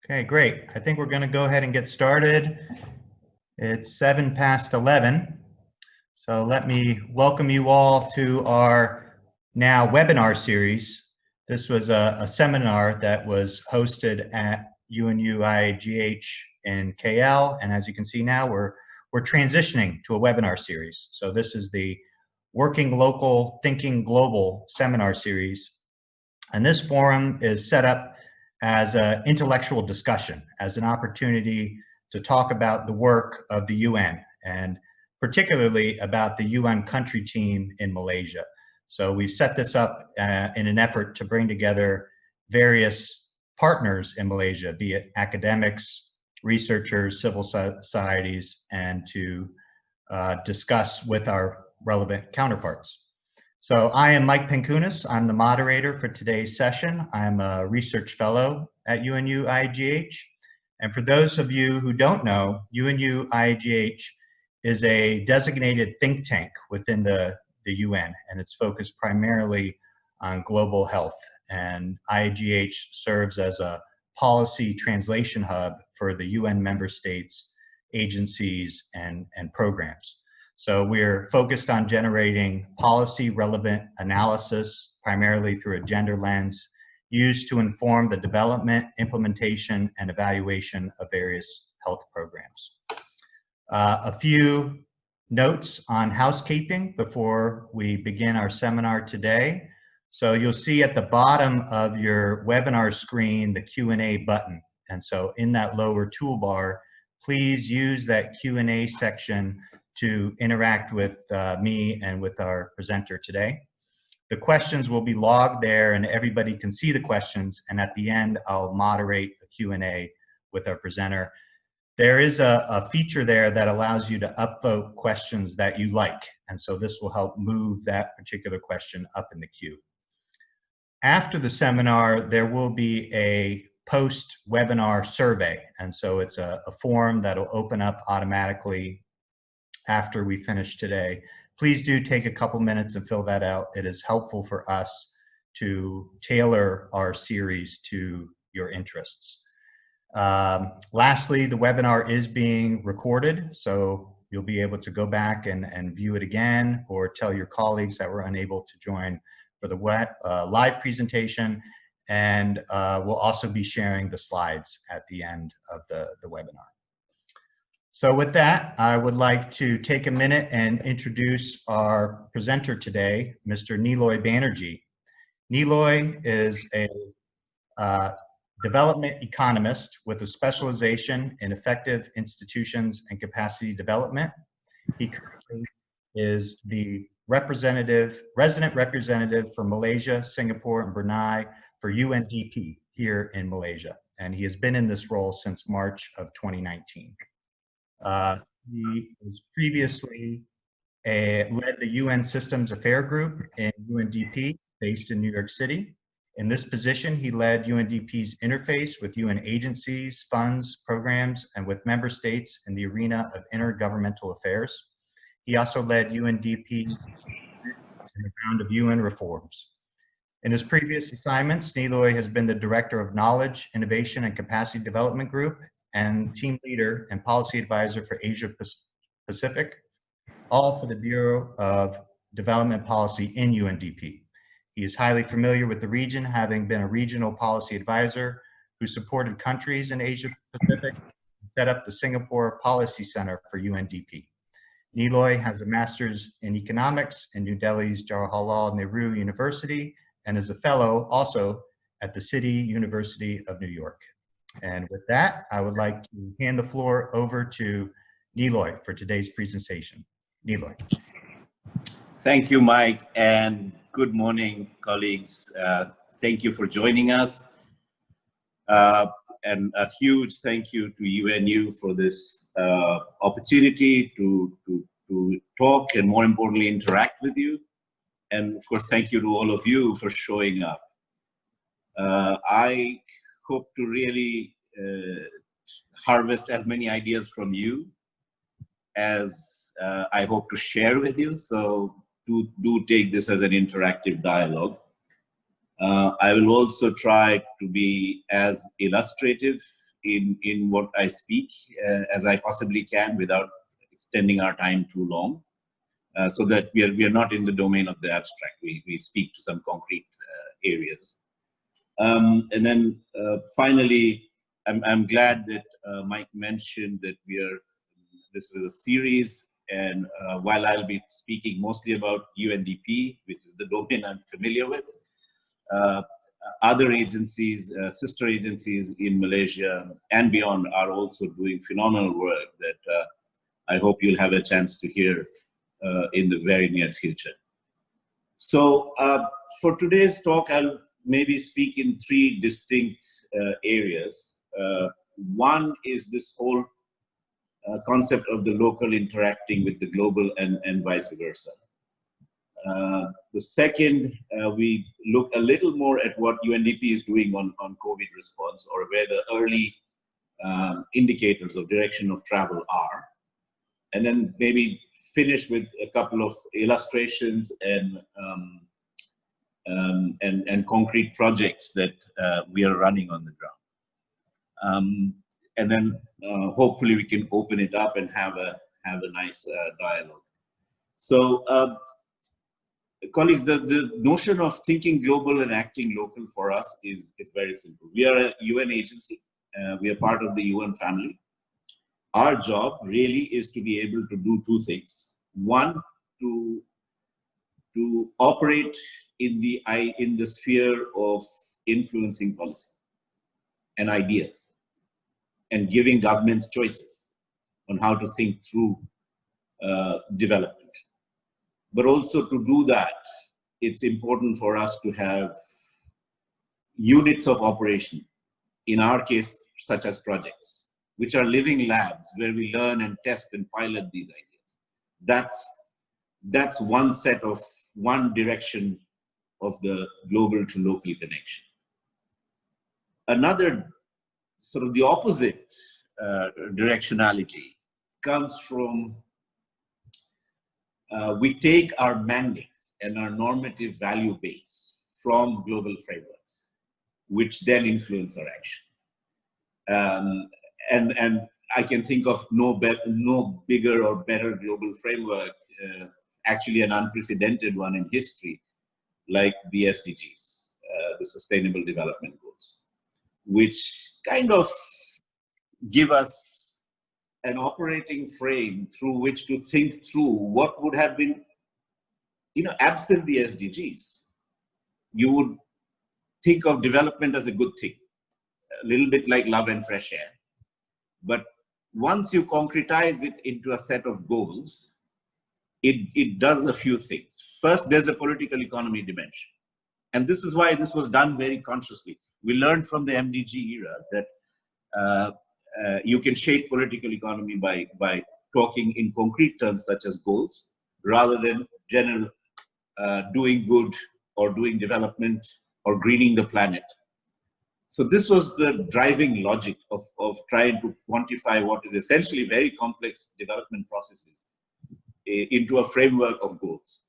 Okay, great. I think we're going to go ahead and get started. It's 7 past 11. So let me welcome you all to our now webinar series. This was a seminar that was hosted at UNU-IIGH in KL. And as you can see now, we're transitioning to a webinar series. So this is the Working Local, Thinking Global seminar series. And this forum is set up as an intellectual discussion, as an opportunity to talk about the work of the UN and particularly about the UN country team in Malaysia. So we've set this up in an effort to bring together various partners in Malaysia, be it academics, researchers, civil societies, and to discuss with our relevant counterparts. So I am Mike Penkunas. I'm the moderator for today's session. I'm a research fellow at UNU-IIGH. And for those of you who don't know, UNU-IIGH is a designated think tank within the UN, and it's focused primarily on global health. And IIGH serves as a policy translation hub for the UN member states, agencies, and programs. So we're focused on generating policy relevant analysis, primarily through a gender lens, used to inform the development, implementation, and evaluation of various health programs. A few notes on housekeeping before we begin our seminar today. So you'll see at the bottom of your webinar screen the Q&A button. And so in that lower toolbar, please use that Q&A section to interact with me and with our presenter today. The questions will be logged there and everybody can see the questions, and at the end I'll moderate the Q&A with our presenter. There is a feature there that allows you to upvote questions that you like, and so this will help move that particular question up in the queue. After the seminar, there will be a post-webinar survey, and so it's a form that'll open up automatically after we finish today. Please do take a couple minutes and fill that out. It is helpful for us to tailor our series to your interests. Lastly, the webinar is being recorded, so you'll be able to go back and view it again, or tell your colleagues that were unable to join for the live presentation. And we'll also be sharing the slides at the end of the webinar. So with that, I would like to take a minute and introduce our presenter today, Mr. Niloy Banerjee. Niloy is a development economist with a specialization in effective institutions and capacity development. He currently is the resident representative for Malaysia, Singapore, and Brunei for UNDP here in Malaysia. And he has been in this role since March of 2019. He was previously led the UN Systems Affairs Group in UNDP, based in New York City. In this position, he led UNDP's interface with UN agencies, funds, programs, and with member states in the arena of intergovernmental affairs. He also led UNDP's round of UN reforms. In his previous assignments, Niloy has been the Director of Knowledge, Innovation, and Capacity Development Group, and team leader and policy advisor for Asia Pacific, all for the Bureau of Development Policy in UNDP. He is highly familiar with the region, having been a regional policy advisor who supported countries in Asia Pacific and set up the Singapore Policy Center for UNDP. Niloy has a master's in economics in New Delhi's Jawaharlal Nehru University and is a fellow also at the City University of New York. And with that, I would like to hand the floor over to Niloy for today's presentation. Niloy. Thank you, Mike, and good morning, colleagues. Thank you for joining us. And a huge thank you to UNU for this opportunity to talk and, more importantly, interact with you. And of course, thank you to all of you for showing up. I hope to really harvest as many ideas from you as I hope to share with you. So do take this as an interactive dialogue. I will also try to be as illustrative in what I speak as I possibly can without extending our time too long, so that we are not in the domain of the abstract. We speak to some concrete areas. And then finally, I'm glad that Mike mentioned that this is a series, and while I'll be speaking mostly about UNDP, which is the domain I'm familiar with, other agencies, sister agencies in Malaysia and beyond are also doing phenomenal work that I hope you'll have a chance to hear in the very near future. So for today's talk, I'll maybe speak in three distinct areas. One is this whole concept of the local interacting with the global and vice versa. The second, we look a little more at what UNDP is doing on COVID response, or where the early indicators of direction of travel are. And then maybe finish with a couple of illustrations and concrete projects that we are running on the ground. And then hopefully we can open it up and have a nice dialogue. So colleagues, the notion of thinking global and acting local for us is very simple. We are a UN agency. We are part of the UN family. Our job really is to be able to do two things. One, to operate in the sphere of influencing policy and ideas, and giving governments choices on how to think through development. But also to do that, it's important for us to have units of operation, in our case, such as projects, which are living labs where we learn and test and pilot these ideas. That's one direction of the global to local connection. Another, sort of the opposite directionality comes from we take our mandates and our normative value base from global frameworks, which then influence our action. And I can think of no bigger or better global framework, actually an unprecedented one in history, like the SDGs, the Sustainable Development Goals, which kind of give us an operating frame through which to think through what would have been, absent the SDGs. You would think of development as a good thing, a little bit like love and fresh air. But once you concretize it into a set of goals, it does a few things. First, there's a political economy dimension. And this is why this was done very consciously. We learned from the MDG era that you can shape political economy by talking in concrete terms such as goals, rather than general doing good or doing development or greening the planet. So this was the driving logic of trying to quantify what is essentially very complex development processes into a framework of goals.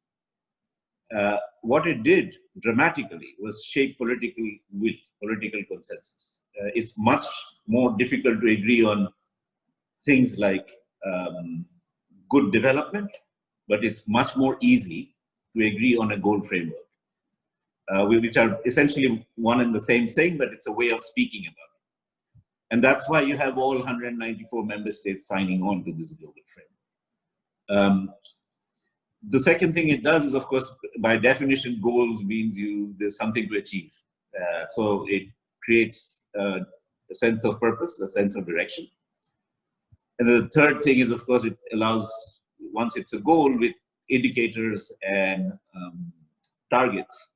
What it did dramatically was shape political will, political consensus. It's much more difficult to agree on things like good development, but it's much more easy to agree on a goal framework, which are essentially one and the same thing, but it's a way of speaking about it. And that's why you have all 194 member states signing on to this global framework. The second thing it does is, of course, by definition, goals means there's something to achieve. So it creates a sense of purpose, a sense of direction. And the third thing is, of course, it allows, once it's a goal with indicators and targets,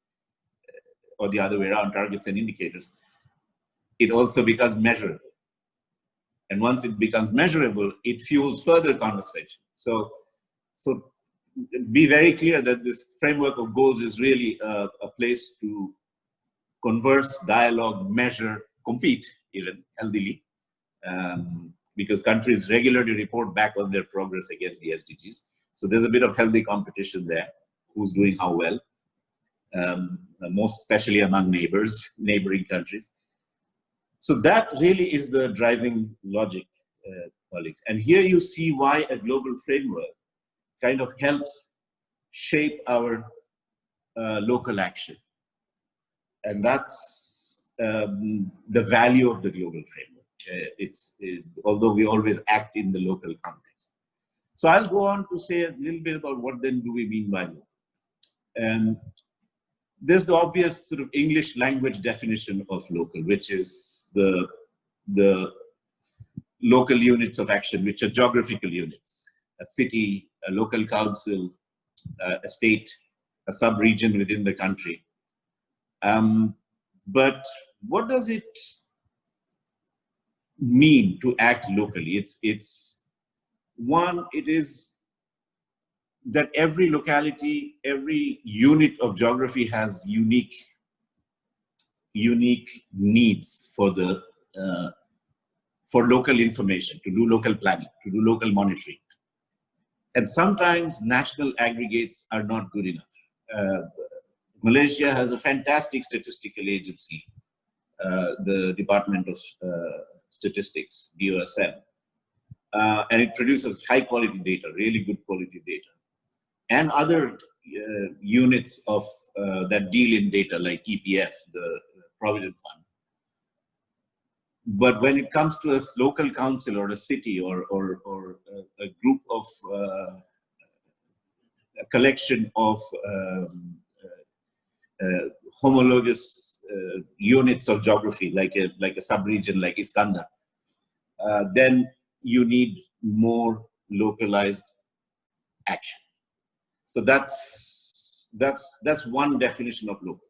or the other way around, targets and indicators, it also becomes measurable. And once it becomes measurable, it fuels further conversation. So be very clear that this framework of goals is really a place to converse, dialogue, measure, compete even healthily, because countries regularly report back on their progress against the SDGs. So there's a bit of healthy competition there, who's doing how well, most especially among neighboring countries. So that really is the driving logic, colleagues. And here you see why a global framework kind of helps shape our local action. And that's the value of the global framework. Although we always act in the local context. So I'll go on to say a little bit about what then do we mean by local. And there's the obvious sort of English language definition of local, which is the local units of action, which are geographical units, a city, a local council, a state, a sub-region within the country. But what does it mean to act locally? It's one, it is that every locality, every unit of geography has unique needs for local information, to do local planning, to do local monitoring. And sometimes national aggregates are not good enough. Malaysia has a fantastic statistical agency, the Department of Statistics, DOSM, and it produces high quality data, really good quality data. And other units of that deal in data, like EPF, the Provident Fund. But when it comes to a local council or a city or a group of a collection of homologous units of geography, like a sub-region like Iskandar, then you need more localized action. So that's one definition of local.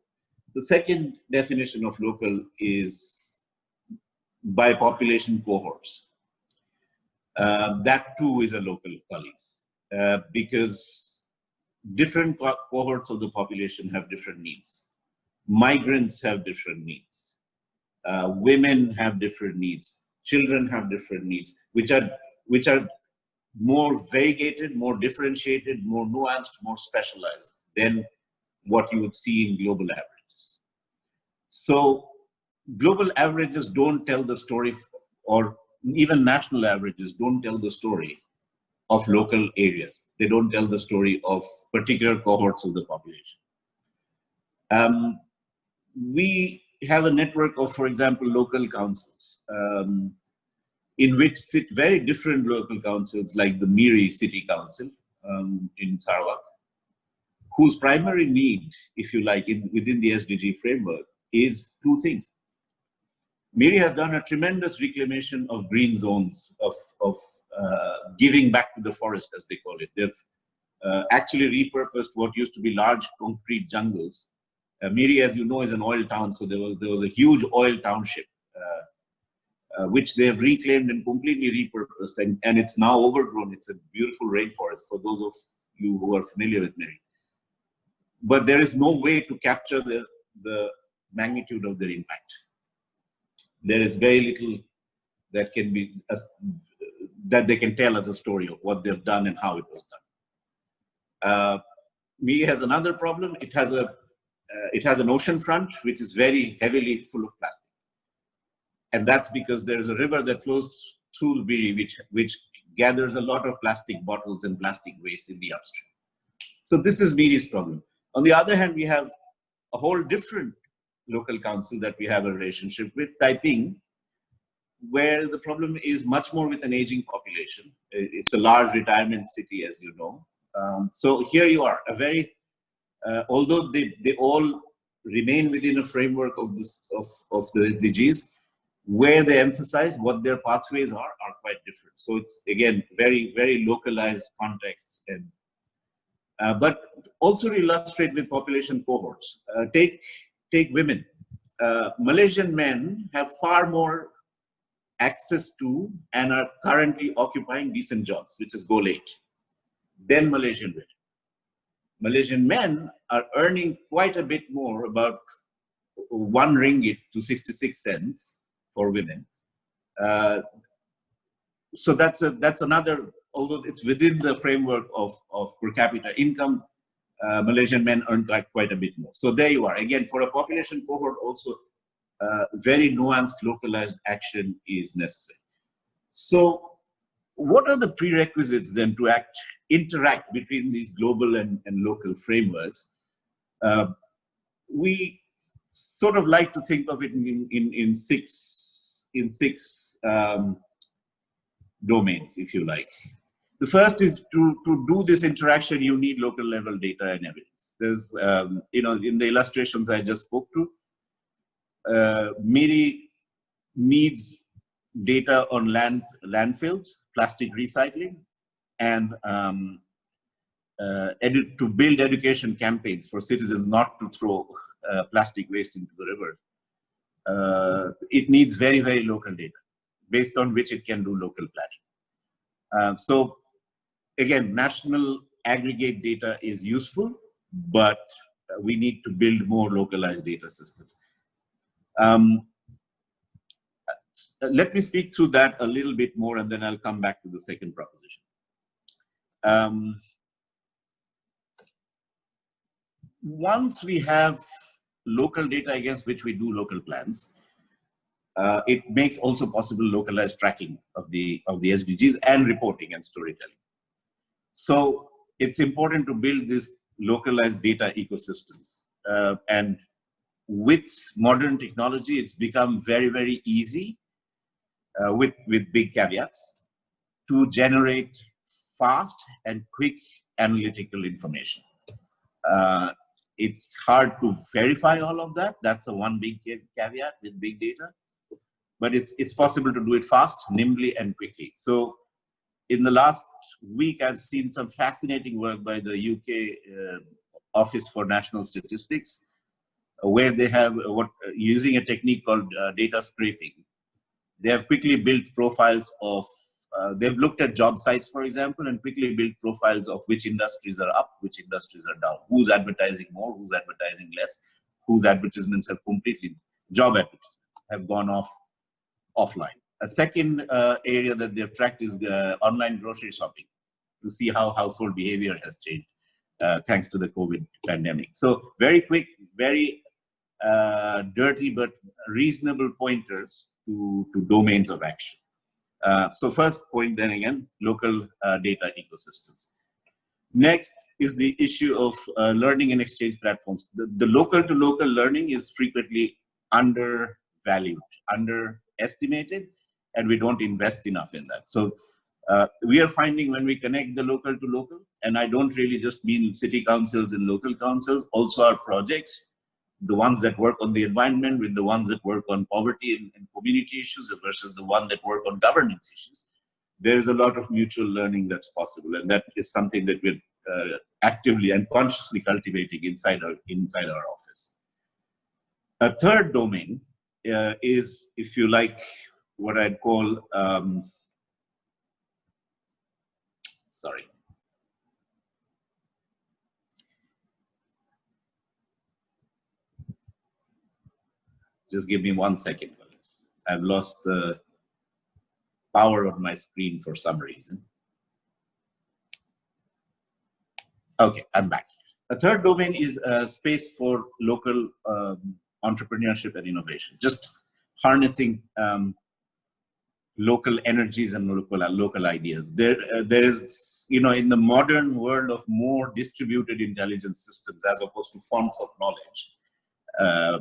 The second definition of local is by population cohorts. That too is a local, colleagues, because different cohorts of the population have different needs. Migrants have different needs. Women have different needs. Children have different needs, which are more variegated, more differentiated, more nuanced, more specialized than what you would see in global averages. So global averages don't tell the story, or even national averages don't tell the story of local areas. They don't tell the story of particular cohorts of the population. We have a network of, for example, local councils, in which sit very different local councils, like the Miri City Council in Sarawak, whose primary need, if you like, within the SDG framework is two things. Miri has done a tremendous reclamation of green zones, of giving back to the forest, as they call it. They've actually repurposed what used to be large concrete jungles. Miri, as you know, is an oil town, so there was a huge oil township, which they have reclaimed and completely repurposed, and it's now overgrown. It's a beautiful rainforest for those of you who are familiar with Miri. But there is no way to capture the magnitude of their impact. There is very little that can be that they can tell as a story of what they've done and how it was done. Miri has another problem. It has an ocean front which is very heavily full of plastic. And that's because there is a river that flows through Miri, which gathers a lot of plastic bottles and plastic waste in the upstream. So this is Miri's problem. On the other hand, we have a whole different local council that we have a relationship with, Taiping, where the problem is much more with an aging population. It's a large retirement city, as you know. So here you are, a very, although they all remain within a framework of the SDGs, where they emphasize what their pathways are quite different. So it's, again, very, very localized contexts. And but also to illustrate with population cohorts, take women. Malaysian men have far more access to and are currently occupying decent jobs, which is goal 8, than Malaysian women. Malaysian men are earning quite a bit more, about 1 ringgit to 66 cents for women. So that's another, although it's within the framework of per capita income, Malaysian men earn quite a bit more. So there you are. Again, for a population cohort also, very nuanced, localized action is necessary. So what are the prerequisites then to interact between these global and local frameworks? We sort of like to think of it in six domains, if you like. The first is to do this interaction, you need local level data and evidence. There's, in the illustrations I just spoke to, MIRI needs data on landfills, plastic recycling, and to build education campaigns for citizens not to throw plastic waste into the river. It needs very, very local data, based on which it can do local planning. So again, national aggregate data is useful, but we need to build more localized data systems. Let me speak through that a little bit more, and then I'll come back to the second proposition. Once we have local data against which we do local plans, it makes also possible localized tracking of the SDGs and reporting and storytelling. So it's important to build these localized data ecosystems. And with modern technology, it's become very, very easy, with big caveats, to generate fast and quick analytical information. It's hard to verify all of that. That's the one big caveat with big data. But it's possible to do it fast, nimbly, and quickly. So in the last week, I've seen some fascinating work by the UK Office for National Statistics, where they have, using a technique called data scraping, they have quickly built profiles of, they've looked at job sites, for example, and quickly built profiles of which industries are up, which industries are down, who's advertising more, who's advertising less, whose advertisements have completely, job advertisements have gone offline. A second area that they've tracked is online grocery shopping, to see how household behavior has changed thanks to the COVID pandemic. So very quick, very dirty, but reasonable pointers to domains of action. So first point, then again, local data ecosystems. Next is the issue of learning and exchange platforms. The local to local learning is frequently undervalued, underestimated, and we don't invest enough in that. So we are finding when we connect the local to local, and I don't really just mean city councils and local councils, also our projects, the ones that work on the environment with the ones that work on poverty and community issues versus the one that work on governance issues. There is a lot of mutual learning that's possible, and that is something that we're actively and consciously cultivating inside our office. A third domain is, if you like, what I'd call, sorry. Just give me 1 second, fellas. I've lost the power on my screen for some reason. Okay, I'm back. A third domain is space for local entrepreneurship and innovation, just harnessing local energies and local ideas. There is, in the modern world of more distributed intelligence systems as opposed to fonts of knowledge,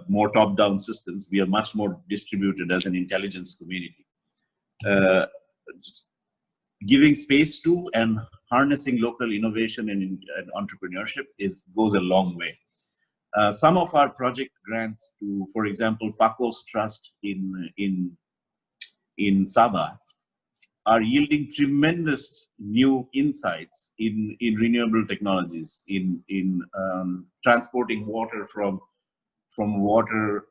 more top-down systems, we are much more distributed as an intelligence community. Giving space to and harnessing local innovation and entrepreneurship goes a long way. Some of our project grants to, for example, Paco's Trust in Sabah are yielding tremendous new insights in renewable technologies, in transporting water from water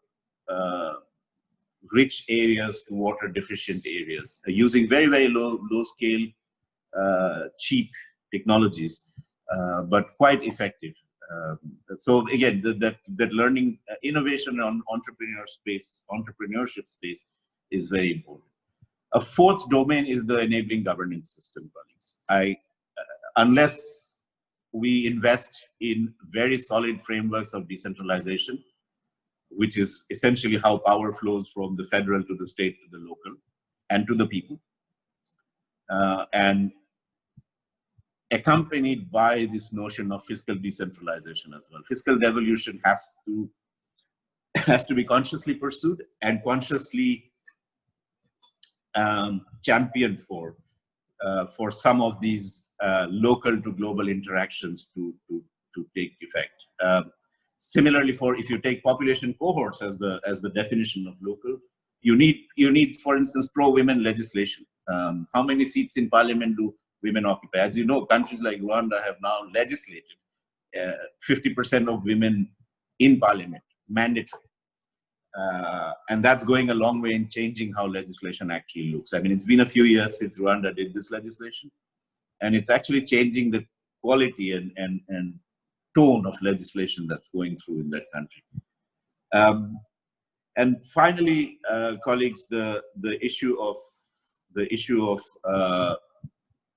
rich areas to water deficient areas, using very, very low scale, cheap technologies, but quite effective. So again, that learning, innovation on entrepreneurship space is very important. A fourth domain is the enabling governance system, colleagues. Unless we invest in very solid frameworks of decentralization, which is essentially how power flows from the federal to the state to the local and to the people. And accompanied by this notion of fiscal decentralization as well. Fiscal devolution has to be consciously pursued and consciously championed for some of these local to global interactions to take effect. Similarly, if you take population cohorts as the definition of local, you need, for instance, pro-women legislation. How many seats in parliament do women occupy? As you know, countries like Rwanda have now legislated 50% of women in parliament, mandatory. And that's going a long way in changing how legislation actually looks. I mean, it's been a few years since Rwanda did this legislation, and it's actually changing the quality and tone of legislation that's going through in that country. And finally, colleagues, the issue of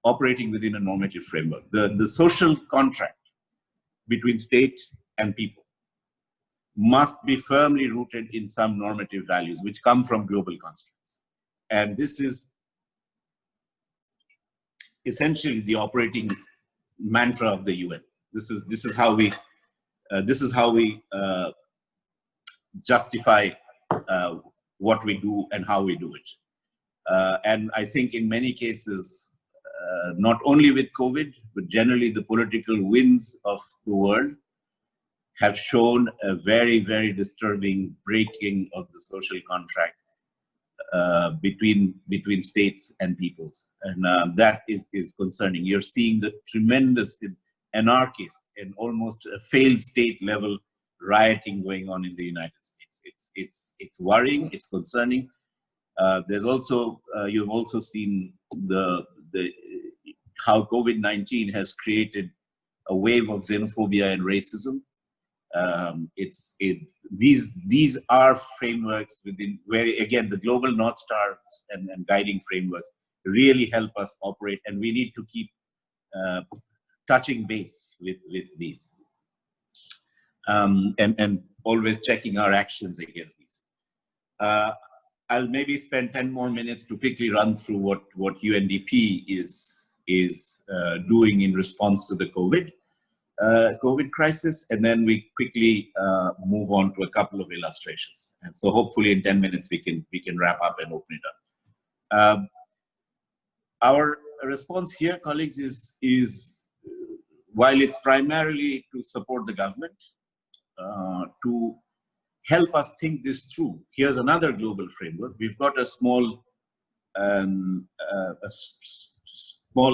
operating within a normative framework, the social contract between state and people must be firmly rooted in some normative values which come from global constraints. And this is essentially the operating mantra of the UN. This is how we justify what we do and how we do it. And I think in many cases, not only with COVID, but generally the political winds of the world have shown a very, very disturbing breaking of the social contract between states and peoples. And that is concerning. You're seeing the tremendous anarchist and almost a failed state level rioting going on in the United States. It's worrying, it's concerning. There's also, you've also seen how COVID-19 has created a wave of xenophobia and racism. These are frameworks within where, again, the global North Stars and guiding frameworks really help us operate, and we need to keep touching base with these and always checking our actions against these. I'll maybe spend 10 more minutes to quickly run through what UNDP is doing in response to the COVID crisis, and then we quickly move on to a couple of illustrations. And so hopefully in 10 minutes we can wrap up and open it up. Our response here, colleagues, is while it's primarily to support the government, to help us think this through. Here's another global framework. We've got a small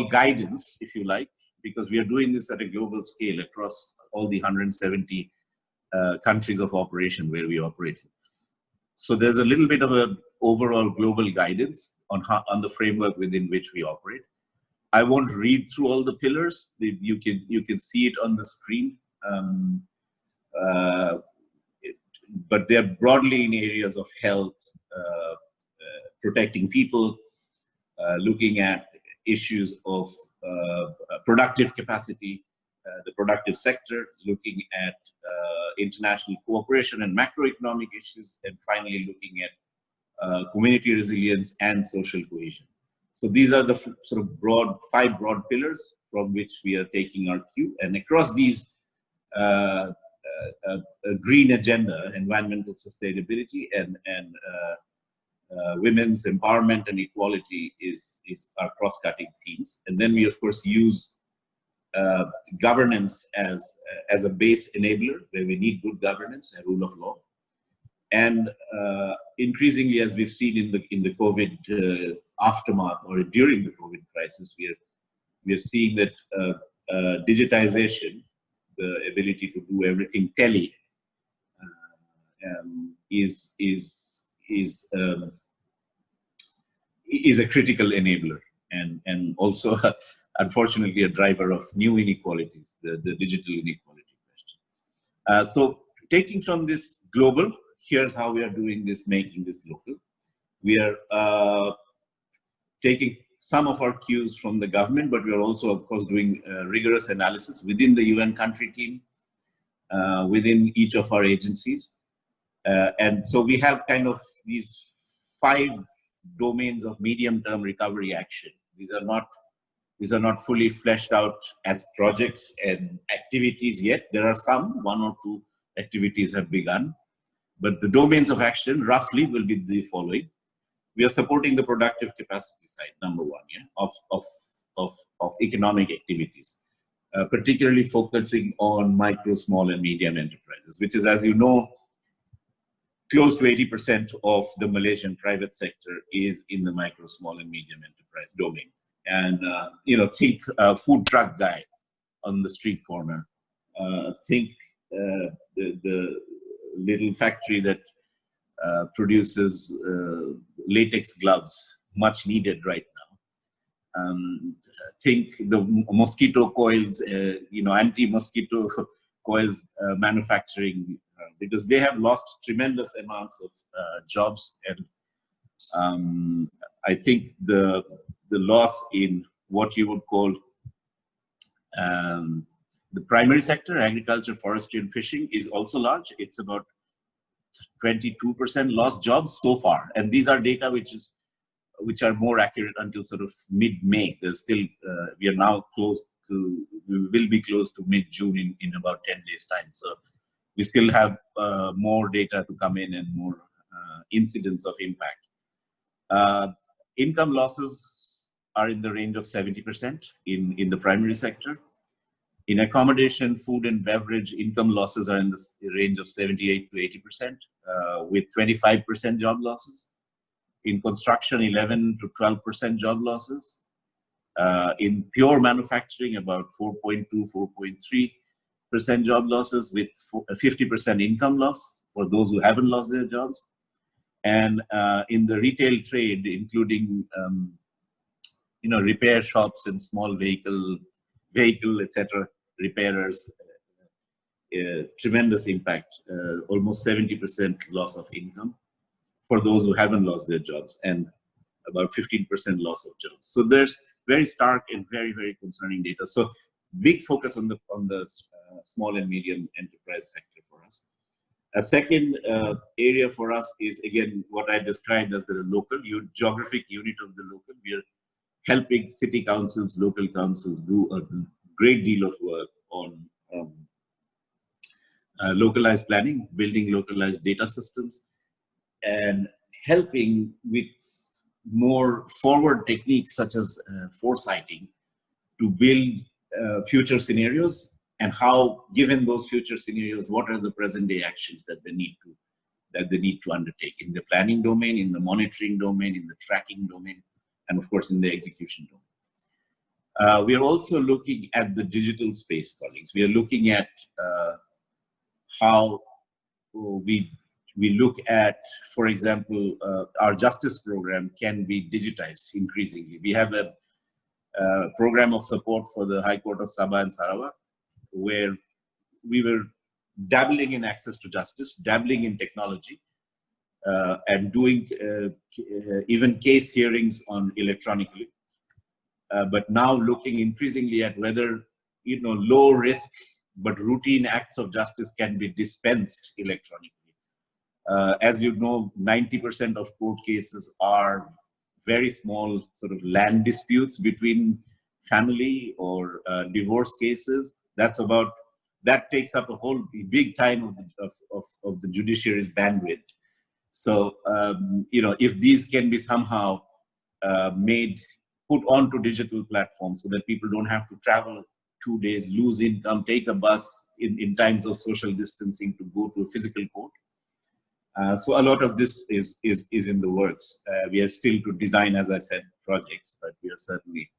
guidance, if you like, because we are doing this at a global scale across all the 170 countries of operation where we operate. So there's a little bit of an overall global guidance on the framework within which we operate. I won't read through all the pillars. You can see it on the screen. But they're broadly in areas of health, protecting people, looking at issues of productive capacity, the productive sector, looking at international cooperation and macroeconomic issues, and finally looking at community resilience and social cohesion. So these are the sort of five broad pillars from which we are taking our cue, and across these a green agenda, environmental sustainability, and women's empowerment and equality is our cross-cutting themes. And then we of course use governance as a base enabler, where we need good governance and rule of law. And increasingly, as we've seen in the COVID aftermath or during the COVID crisis, we are seeing that digitization, the ability to do everything tele, is a critical enabler, and also unfortunately a driver of new inequalities, the digital inequality question. So taking from this global, here's how we are doing this, making this local. We are taking some of our cues from the government, but we are also, of course, doing rigorous analysis within the UN country team, within each of our agencies. And so we have kind of these 5 domains of medium-term recovery action. These are not fully fleshed out as projects and activities yet. There are some, 1 or 2 activities have begun, but the domains of action roughly will be the following. We are supporting the productive capacity side, number 1, of economic activities, particularly focusing on micro, small, and medium enterprises, which is, as you know, close to 80% of the Malaysian private sector is in the micro, small, and medium enterprise domain. And, think food truck guy on the street corner. Think the little factory that produces latex gloves, much needed right now. Think the mosquito coils, anti-mosquito coils manufacturing, because they have lost tremendous amounts of jobs. And I think the loss in what you would call the primary sector, agriculture, forestry, and fishing, is also large. It's about 22% lost jobs so far. And these are data which are more accurate until sort of mid-May. There's still, we are now we will be close to mid-June in about 10 days' time. So we still have more data to come in and more incidents of impact. Income losses are in the range of 70% in the primary sector. In accommodation, food and beverage, income losses are in the range of 78 to 80%, with 25% job losses. In construction, 11 to 12% job losses. In pure manufacturing, about 4.2, 4.3% job losses, with 50% income loss for those who haven't lost their jobs. And in the retail trade, including repair shops and small vehicle, etc., repairers, tremendous impact, almost 70% loss of income for those who haven't lost their jobs, and about 15% loss of jobs. So there's very stark and very, very concerning data. So big focus on the small and medium enterprise sector for us. A second area for us is, again, what I described as the local, geographic unit of the local. We are helping city councils, local councils do a great deal of work on localized planning, building localized data systems, and helping with more forward techniques such as foresighting to build future scenarios, and how, given those future scenarios, what are the present day actions that they need to undertake in the planning domain, in the monitoring domain, in the tracking domain, and of course in the execution domain. We are also looking at the digital space, colleagues. We are looking at how we look at, for example, our justice program can be digitized increasingly. We have a program of support for the High Court of Sabah and Sarawak, where we were dabbling in access to justice, dabbling in technology, and doing even case hearings on electronically. But now looking increasingly at whether low risk but routine acts of justice can be dispensed electronically. As you know, 90% of court cases are very small sort of land disputes between family or divorce cases. That takes up a whole big time of the judiciary's bandwidth. So, if these can be somehow put onto digital platforms so that people don't have to travel 2 days, lose income, take a bus in times of social distancing to go to a physical court. So a lot of this is in the works. We are still to design, as I said, projects, but we are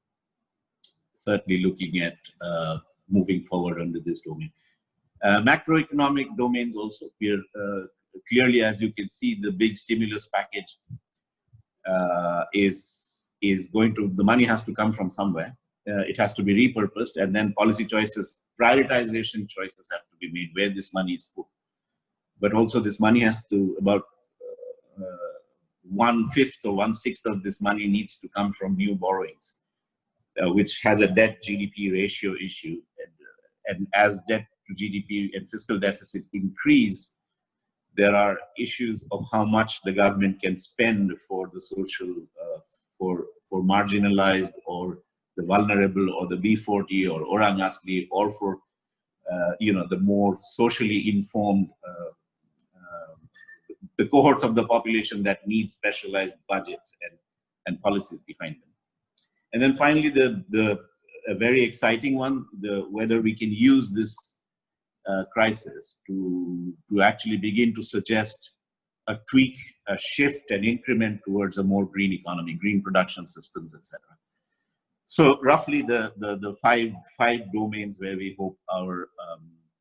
certainly looking at moving forward under this domain. Macroeconomic domains also, we are clearly, as you can see, the big stimulus package is going to, the money has to come from somewhere. It has to be repurposed, and then policy choices, prioritization choices have to be made where this money is put. But also this money has to, about 1/5 or 1/6 of this money needs to come from new borrowings, which has a debt GDP ratio issue. And as debt to GDP and fiscal deficit increase, There are issues of how much the government can spend for the social, for marginalized or the vulnerable or the B40 or Orang Asli, or for the more socially informed, the cohorts of the population that need specialized budgets and policies behind them. And then finally, a very exciting one, whether we can use this crisis to actually begin to suggest a tweak, a shift, an increment towards a more green economy, green production systems, etc. So roughly the five domains where we hope our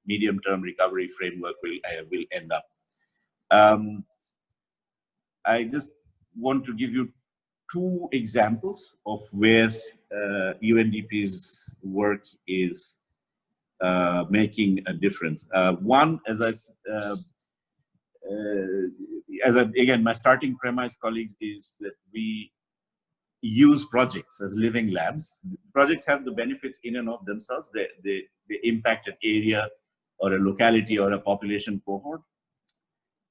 medium-term recovery framework will end up. I just want to give you two examples of where UNDP's work is making a difference. One, again, my starting premise, colleagues, is that we use projects as living labs. Projects have the benefits in and of themselves. They impact an area or a locality or a population cohort,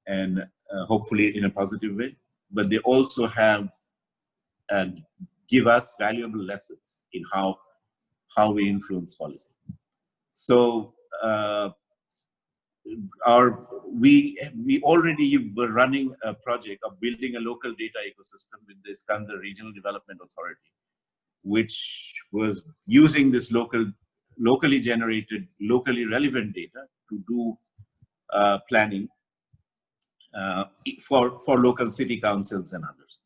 and hopefully in a positive way. But they also have give us valuable lessons in how we influence policy. So we already were running a project of building a local data ecosystem with the Iskandar Regional Development Authority, which was using this locally generated, locally relevant data to do planning for local city councils and others,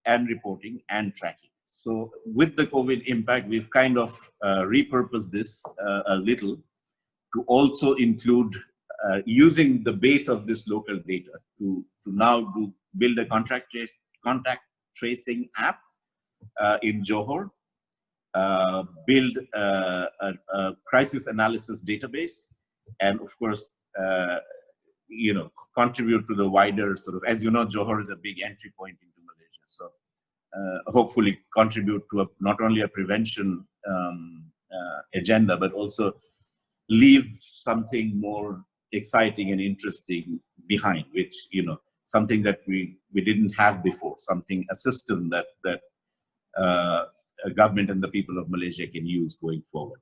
and reporting and tracking. So with the COVID impact, we've kind of repurposed this a little to also include using the base of this local data to now build a contact tracing app in Johor, build a crisis analysis database, and of course, contribute to the wider sort of, as you know, Johor is a big entry point into Malaysia. So hopefully contribute to not only a prevention agenda, but also leave something more exciting and interesting behind, which, something that we didn't have before, a system that a government and the people of Malaysia can use going forward.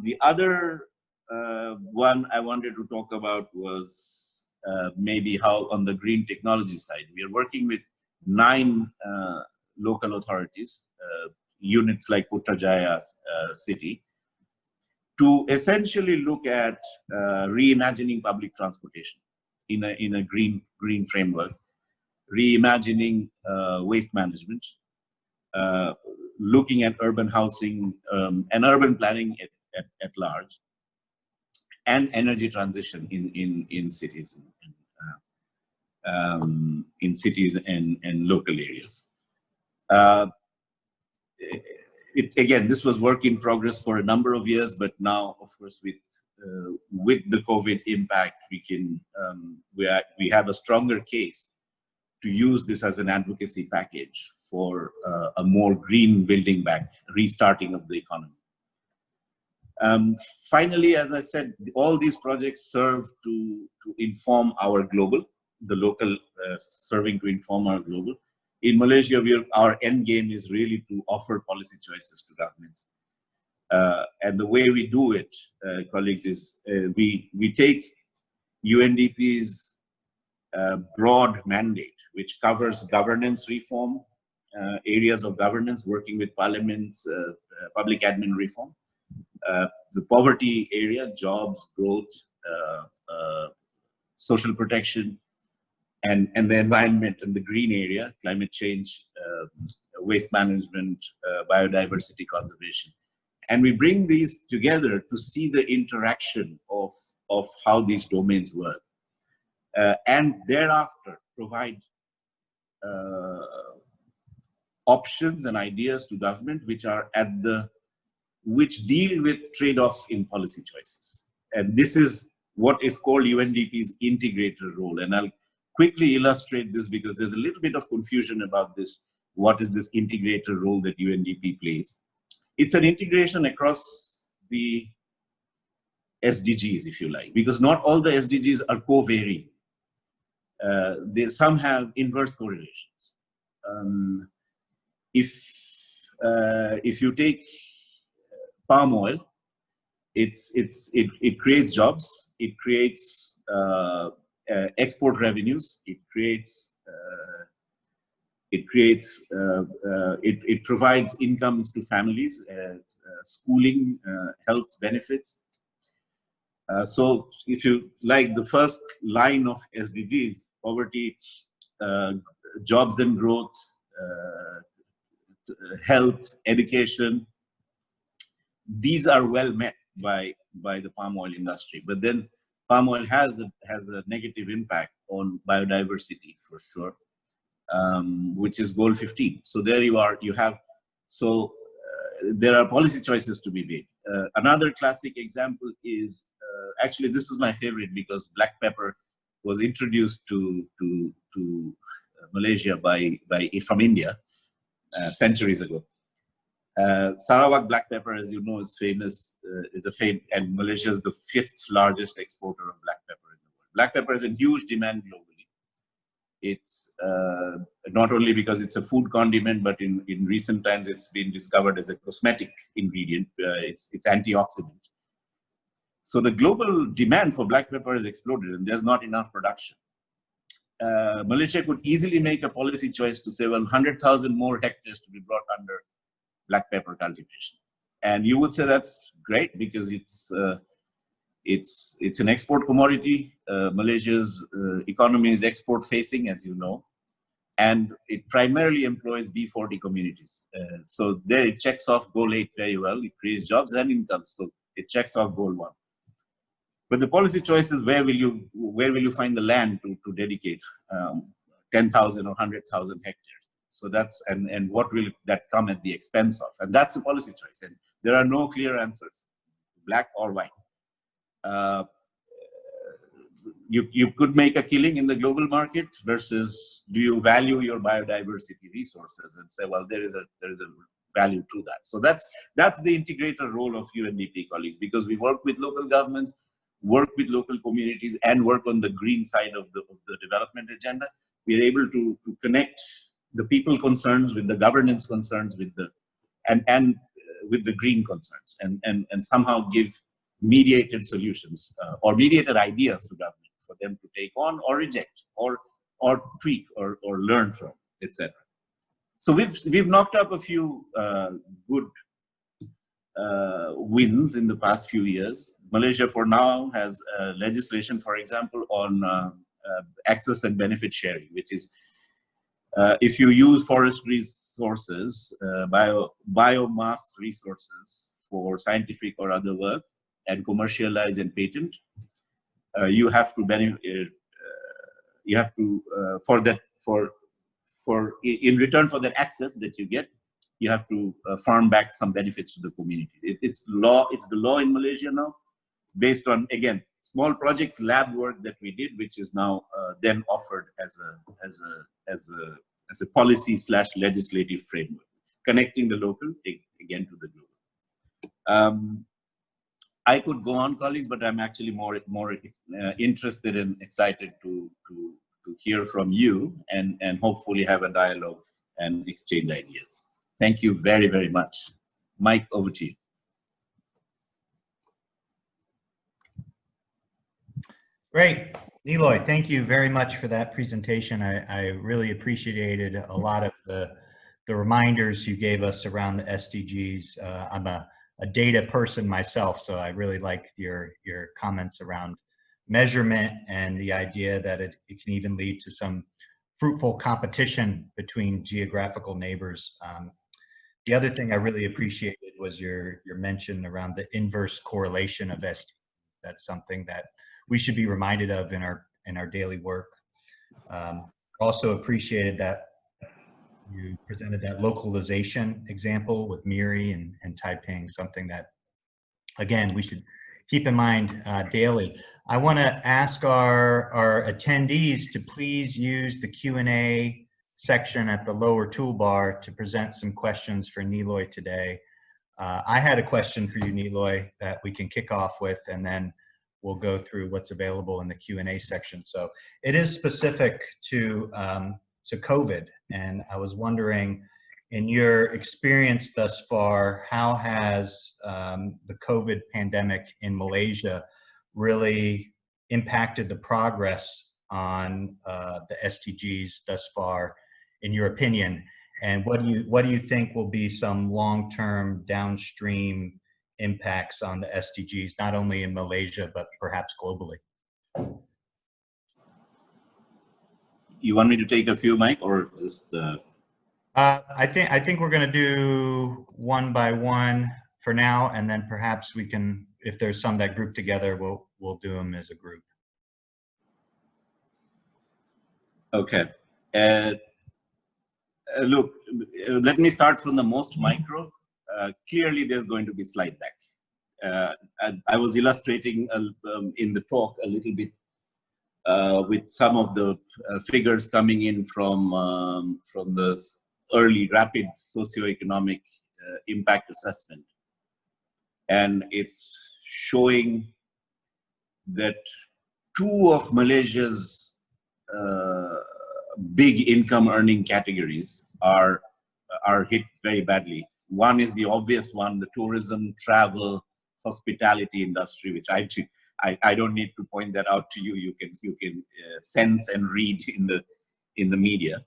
The other one I wanted to talk about was maybe how on the green technology side, we are working with 9 local authorities, units like Putrajaya city, to essentially look at reimagining public transportation in a green framework, reimagining waste management, looking at urban housing and urban planning at large, and energy transition in cities and local areas. Again, this was work in progress for a number of years, but now, of course, with the COVID impact, we have a stronger case to use this as an advocacy package for a more green building back, restarting of the economy. Finally, as I said, all these projects serve to inform our global, the local serving to inform our global. In Malaysia, our end game is really to offer policy choices to governments. And the way we do it, colleagues, is we take UNDP's broad mandate, which covers governance reform, areas of governance, working with parliaments, public admin reform, the poverty area, jobs, growth, social protection, and the environment and the green area, climate change, waste management, biodiversity conservation. And we bring these together to see the interaction of how these domains work. And thereafter provide options and ideas to government which deal with trade-offs in policy choices. And this is what is called UNDP's integrator role. And I'll quickly illustrate this because there's a little bit of confusion about this. What is this integrator role that UNDP plays? It's an integration across the SDGs, if you like, because not all the SDGs are co-varying. Some have inverse correlations. If you take palm oil, it creates jobs, it creates export revenues, it provides incomes to families, schooling, health benefits. So if you like the first line of SDGs, poverty, jobs and growth, health, education, these are well met by the palm oil industry. But then palm oil has a negative impact on biodiversity for sure, which is goal 15. So there you are, there are policy choices to be made. Another classic example is, actually this is my favorite because black pepper was introduced to Malaysia from India centuries ago. Sarawak black pepper, as you know, is famous, and Malaysia is the 5th largest exporter of black pepper in the world. Black pepper is in huge demand globally. It's not only because it's a food condiment, but in recent times it's been discovered as a cosmetic ingredient. It's antioxidant. So the global demand for black pepper has exploded, and there's not enough production. Malaysia could easily make a policy choice to say, well, 100,000 more hectares to be brought under black pepper cultivation, and you would say that's great because it's an export commodity. Malaysia's economy is export facing, as you know, and it primarily employs B40 communities. So there it checks off goal 8 very well. It creates jobs and incomes, so it checks off goal 1. But the policy choice is where will you find the land to dedicate 10,000 or 100,000 hectares? So that's, and what will that come at the expense of? And that's a policy choice. And there are no clear answers, black or white. You could make a killing in the global market versus do you value your biodiversity resources and say, well, there is a value to that. So that's the integrator role of UNDP colleagues, because we work with local governments, work with local communities, and work on the green side of the development agenda. We are able to connect the people concerns with the governance concerns with the with the green concerns, and somehow give mediated solutions or mediated ideas to government for them to take on or reject or tweak or learn from, etc. So we've knocked up a few good wins in the past few years. Malaysia for now has legislation, for example, on access and benefit sharing, which is if you use forest resources, biomass resources for scientific or other work and commercialize and patent, you have to in return for that access that you get, you have to farm back some benefits to the community. It's the law in Malaysia now, based on, again, small project lab work that we did, which is now then offered as a policy / legislative framework, connecting the local again to the global. I could go on, colleagues, but I'm actually more interested and excited to hear from you and hopefully have a dialogue and exchange ideas. Thank you very, very much. Mike, over to you. Great. Niloy, thank you very much for that presentation. I really appreciated a lot of the reminders you gave us around the SDGs. I'm a data person myself, so I really like your comments around measurement and the idea that it can even lead to some fruitful competition between geographical neighbors. The other thing I really appreciated was your mention around the inverse correlation of SDGs. That's something that we should be reminded of in our daily work. Also appreciated that you presented that localization example with Miri and Taiping, something that, again, we should keep in mind daily. I want to ask our attendees to please use the Q&A section at the lower toolbar to present some questions for Niloy today. I had a question for you, Niloy, that we can kick off with, and then we'll go through what's available in the Q&A section. So it is specific to COVID, and I was wondering, in your experience thus far, how has the COVID pandemic in Malaysia really impacted the progress on the SDGs thus far, in your opinion? And what do you think will be some long-term downstream impacts on the SDGs, not only in Malaysia, but perhaps globally? You want me to take a few, Mike, or just? I think we're going to do one by one for now, and then perhaps we can, if there's some that group together, we'll do them as a group. Okay. Look, let me start from the most micro. Clearly, there's going to be slide back. I was illustrating in the talk a little bit with some of the figures coming in from the early rapid socioeconomic impact assessment. And it's showing that two of Malaysia's big income earning categories are hit very badly. One is the obvious one, the tourism, travel, hospitality industry, which I don't need to point that out to you. You can sense and read in the media.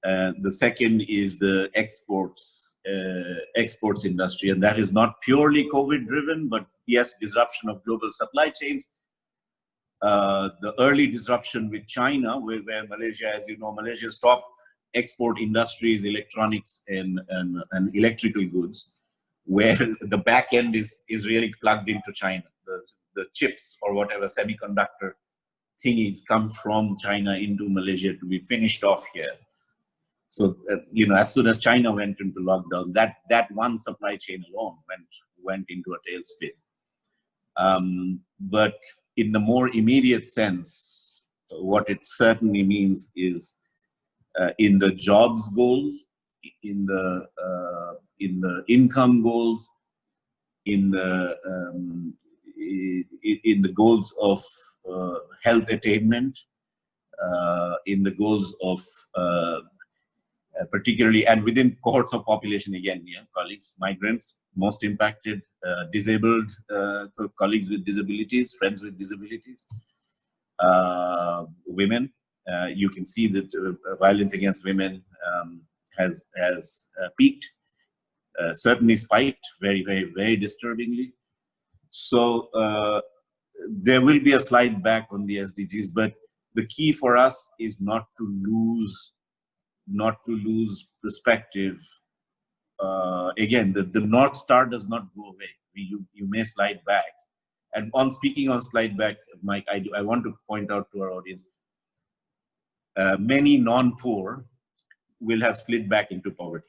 The second is the exports industry, and that is not purely COVID driven, but yes, disruption of global supply chains. The early disruption with China, where Malaysia, as you know, Malaysia's top export industries, electronics and electrical goods, where the back end is really plugged into China. The chips or whatever semiconductor thingies come from China into Malaysia to be finished off here. So, as soon as China went into lockdown, that one supply chain alone went into a tailspin. But in the more immediate sense, what it certainly means is in the jobs goals, in the income goals, in the goals of health attainment, in the goals of particularly, and within cohorts of population, again, colleagues, migrants, most impacted, disabled colleagues with disabilities, friends with disabilities, women. You can see that violence against women has peaked, certainly spiked very, very, very disturbingly. So there will be a slide back on the SDGs, but the key for us is not to lose perspective. Again, the North Star does not go away. You may slide back. And speaking on slide back, Mike, I want to point out to our audience, many non-poor will have slid back into poverty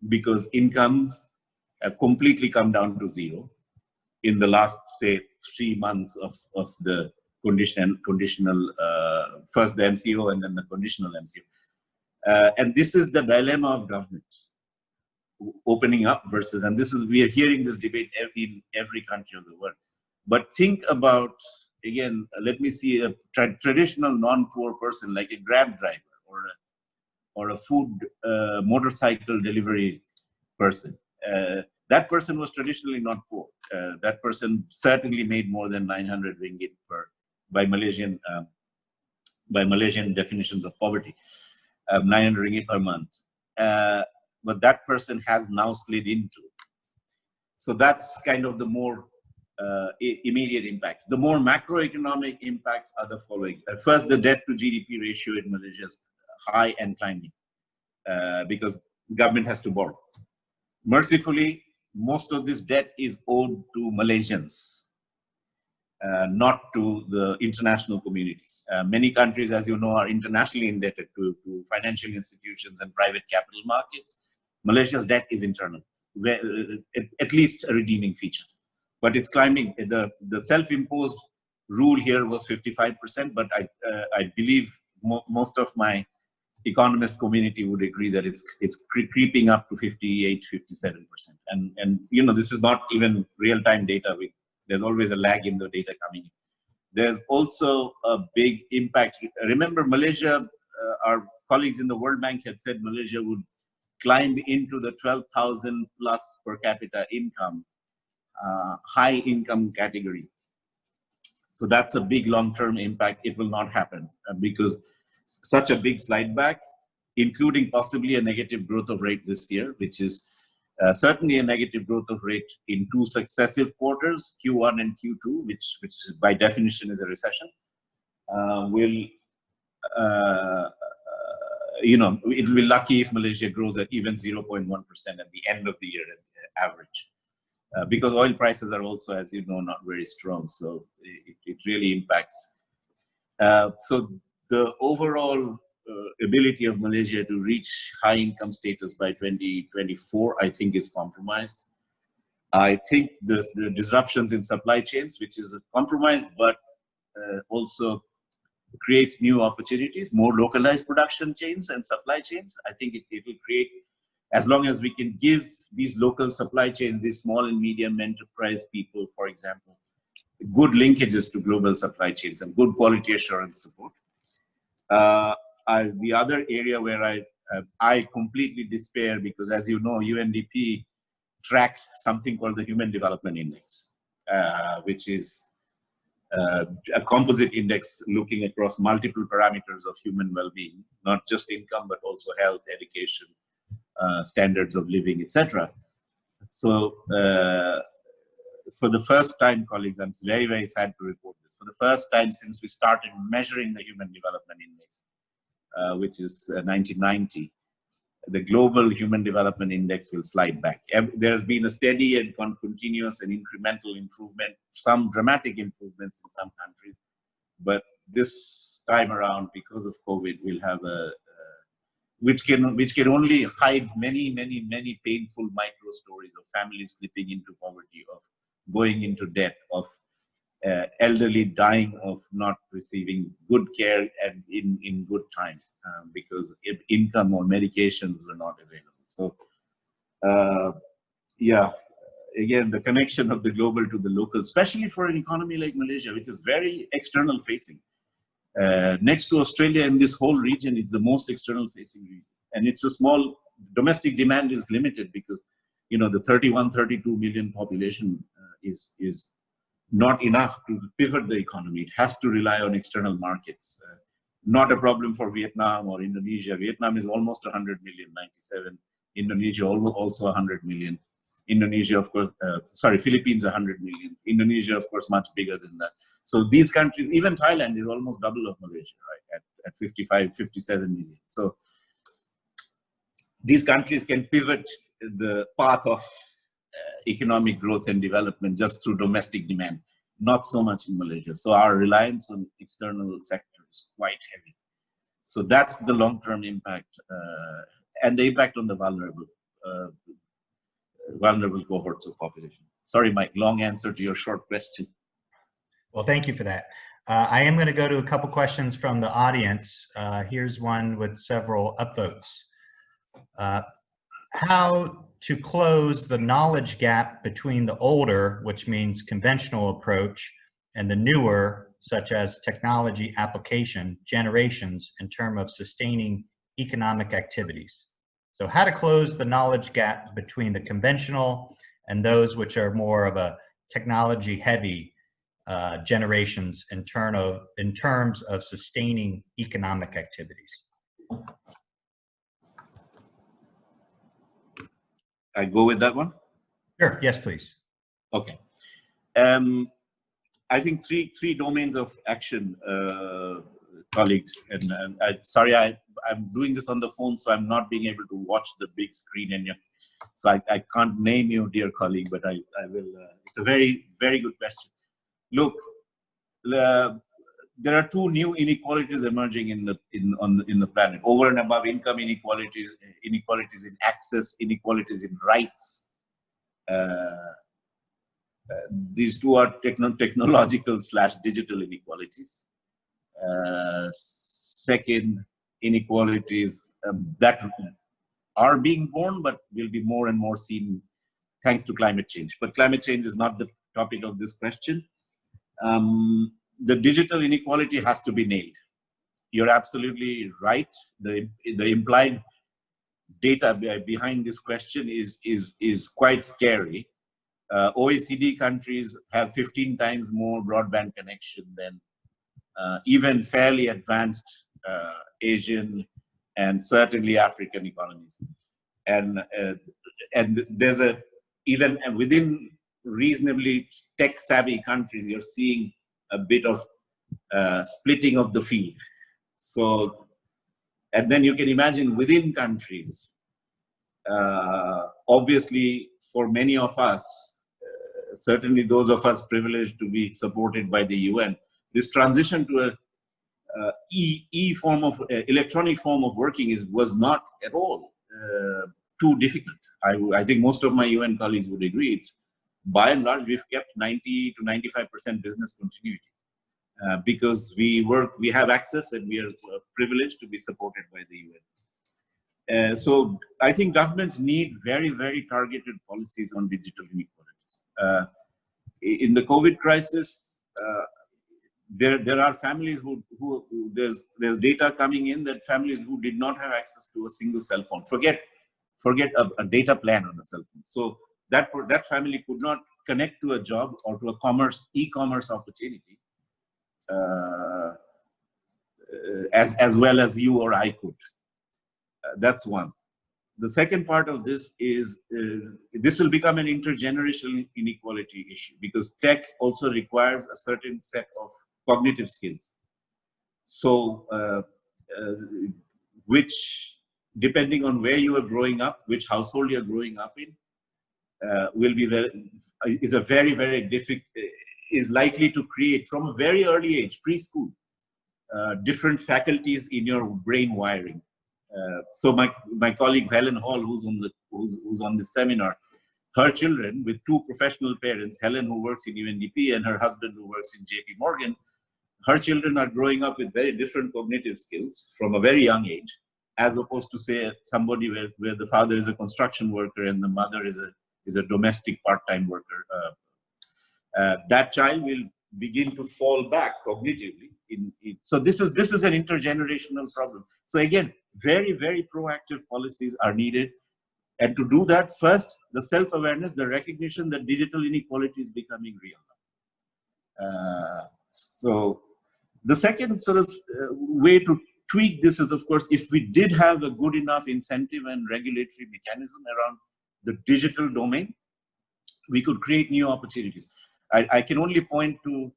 because incomes have completely come down to zero in the last, say, 3 months of the conditional, first the MCO and then the conditional MCO. And this is the dilemma of governments, opening up versus, and we are hearing this debate in every country of the world. But think about, again, let me see a traditional non-poor person like a Grab driver or a food motorcycle delivery person. That person was traditionally not poor. That person certainly made more than 900 ringgit by Malaysian definitions of poverty, 900 ringgit per month. But that person has now slid into. So that's kind of the more immediate impact. The more macroeconomic impacts are the following. First, the debt to GDP ratio in Malaysia is high and climbing because government has to borrow. Mercifully, most of this debt is owed to Malaysians, not to the international communities. Many countries, as you know, are internationally indebted to financial institutions and private capital markets. Malaysia's debt is internal, at least a redeeming feature. But it's climbing. The self-imposed rule here was 55%, but I believe most of my economist community would agree that it's creeping up to 58, 57%. And you know, this is not even real-time data. There's always a lag in the data coming in. There's also a big impact. Remember, Malaysia, our colleagues in the World Bank had said Malaysia would climb into the 12,000 plus per capita income, high income category. So that's a big long-term impact. It will not happen because such a big slide back, including possibly a negative growth of rate this year, which is certainly a negative growth of rate in 2 successive quarters, Q1 and Q2, which by definition is a recession, will, you know, it will be lucky if Malaysia grows at even 0.1% at the end of the year average. Because oil prices are also, as you know, not very strong. So it really impacts. So the overall ability of Malaysia to reach high income status by 2024, I think, is compromised. I think the disruptions in supply chains, which is compromised, but also creates new opportunities, more localized production chains and supply chains. I think it will create, as long as we can give these local supply chains, these small and medium enterprise people, for example, good linkages to global supply chains and good quality assurance support. The other area where I completely despair, because as you know, UNDP tracks something called the Human Development Index, which is a composite index looking across multiple parameters of human well-being, not just income, but also health, education, standards of living, etc. So for the first time, colleagues, I'm very, very sad to report this. For the first time since we started measuring the Human Development Index, which is 1990, the global Human Development Index will slide back. There's been a steady and continuous and incremental improvement, some dramatic improvements in some countries, but this time around, because of COVID, we'll have which can only hide many, many, many painful micro stories of families slipping into poverty, of going into debt, of elderly dying of not receiving good care and in good time because income or medications were not available. So yeah, again, the connection of the global to the local, especially for an economy like Malaysia, which is very external facing. Next to Australia in this whole region, it's the most external facing region. And it's a small, domestic demand is limited because, you know, the 31, 32 million population is not enough to pivot the economy. It has to rely on external markets. Not a problem for Vietnam or Indonesia. Vietnam is almost 100 million, 97. Indonesia also 100 million. Indonesia, of course, Philippines 100 million. Indonesia, of course, much bigger than that. So these countries, even Thailand is almost double of Malaysia, right, at 55, 57 million. So these countries can pivot the path of economic growth and development just through domestic demand, not so much in Malaysia. So our reliance on external sector is quite heavy. So that's the long-term impact and the impact on the vulnerable cohorts of population. Sorry, Mike, long answer to your short question. Well, thank you for that. I am going to go to a couple questions from the audience. Here's one with several upvotes. How to close the knowledge gap between the older, which means conventional approach, and the newer, such as technology application, generations in terms of sustaining economic activities. So how to close the knowledge gap between the conventional and those which are more of a technology heavy generations in terms of sustaining economic activities. I go with that one? Sure, yes, please. Okay. I think three domains of action, colleagues, and sorry, I'm doing this on the phone, so I'm not being able to watch the big screen, and so I can't name you, dear colleague, but I will. It's a very, very good question. Look, there are two new inequalities emerging in the planet, over and above income inequalities, inequalities in access, inequalities in rights. These two are technological / digital inequalities. Second inequalities that are being born, but will be more and more seen thanks to climate change. But climate change is not the topic of this question. The digital inequality has to be nailed. You're absolutely right. The implied data behind this question is quite scary. OECD countries have 15 times more broadband connection than even fairly advanced Asian and certainly African economies. And there's even within reasonably tech-savvy countries, you're seeing a bit of splitting of the field. So, and then you can imagine within countries, obviously for many of us, certainly those of us privileged to be supported by the UN, this transition to a electronic form of working was not at all too difficult. I think most of my UN colleagues would agree. It's, by and large, we've kept 90 to 95% business continuity because we have access, and we are privileged to be supported by the UN. So I think governments need very, very targeted policies on digital inequalities. In the COVID crisis, there are families who there's data coming in that families who did not have access to a single cell phone. Forget a data plan on a cell phone. So that family could not connect to a job or to a e-commerce opportunity as well as you or I could. That's one. The second part of this is this will become an intergenerational inequality issue because tech also requires a certain set of cognitive skills. So, which, depending on where you are growing up, which household you are growing up in, is likely to create from a very early age, preschool, different faculties in your brain wiring. So my colleague Helen Hall, who's on this seminar, her children with two professional parents, Helen who works in UNDP and her husband who works in JP Morgan, her children are growing up with very different cognitive skills from a very young age, as opposed to say somebody where the father is a construction worker and the mother is a domestic part-time worker. That child will begin to fall back cognitively. So this is an intergenerational problem. So again, very, very proactive policies are needed. And to do that, first, the self-awareness, the recognition that digital inequality is becoming real. So the second sort of way to tweak this is, of course, if we did have a good enough incentive and regulatory mechanism around the digital domain, we could create new opportunities. I can only point to,